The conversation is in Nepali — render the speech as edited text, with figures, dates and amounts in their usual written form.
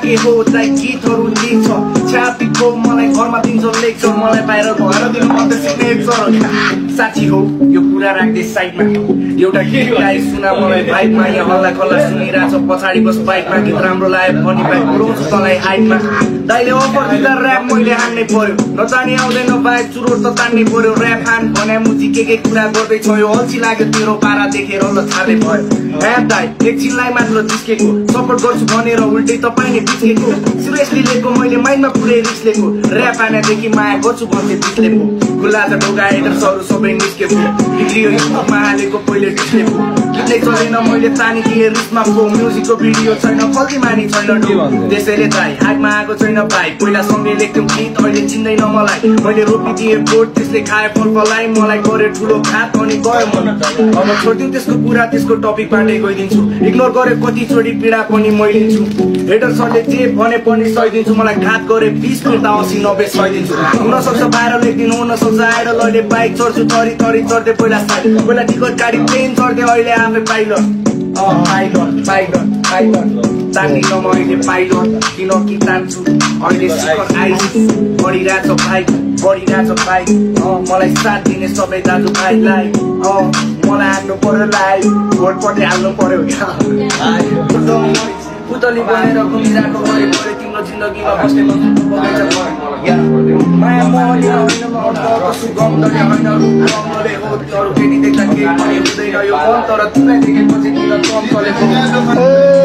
के हो दाइ गीतहरू लेख्छ छापीको मलाई घरमा दिन्छ लेख्छ मलाई बाहिर भएर दिनु मन त सिग्नेचर साथी हो यो कुरा राख्दै साइडमा एउटा गीत गाई सुना मलाई बाइकमा यहाँ हल्ला खल्ला सुनिरहेछ पछाडि बस बाइकमा गीत राम्रो लाग्यो फनी बाइक पुऱ्याउँछु तँलाई हाइटमा दाइले अफर दिँदा ऱ्याप मैले हान्नै पर्यो नजानी आउँदैन बाइक चुरोट त तान्नै पर्यो ऱ्याप हान भने मुजी के कुरा गर्दैछ यो अल्छी लाग्यो तेरो पारा देखेर ल छाडे भयो ह्याप दाइ एकछिनलाई मात्र जिस्केको सपोर्ट गर्छु भनेर उल्टै तपाईँ नै बिस्केको सिरियसली लिएको मैले माइन्डमा पुरै रिस लिएको ऱ्याप आनेदेखि माया गर्छु भन्थे बिस्लेको खुल्ला त ढोका हेटर्सहरू सबै निस्केको बिग्रियो युट्युबमा हालेको पहिले डिस्लेको गीतै चलेन मैले तानी दिएँ रिसमा पो म्युजिकको भिडियो छैन फल्ती मानी छैन त्यसैले दाइ हातमा आएको छैन भाइ पहिला सँगै लेख्थ्यौँ गीत अहिले चिन्दैन मलाई मैले रोपिदिएँ बोट त्यसले खाए फलफलाई मलाई गरे ठुलो खात अनि गयो मन अब छोडिदिउँ त्यसको कुरा त्यसको टपिक बाँडै गइदिन्छु इग्नोर गरे कतिचोटि पीडा पनि मै लिन्छु हेटर्सहरूले जे भने पनि सहिदिन्छु मलाई घात गरे 20 फिर्ता 80 90 सहिदिन्छु हुनसक्छ बाहिर लेखिदिनु हुनसक्छ आएर लैले बाइक चढ्छु थरी थरी चढ्दै पहिला टिकट गाडी प्लेन चढ्दै अहिले आफै पाइलट तान्दिन म अहिले पाइलट किनकि तान्छु अहिले शिखर आइस बढिरहेछ भाइ मलाई साथ दिने सबै दाजु भाइलाई मलाई हाल्नु पर्यो लाइभ भोटपट्टि हाल्नु पर्यो पुतली बनेर घुमिरहेको गरेको तिम्रो जिन्दगीमा बस्ने माया मोहले होइन कसु गम्दले होइन रूपले हो अरू केटी देख्दा केही पनि हुँदैन यो मन तर तिमीलाई देखेपछि किन कम चलेको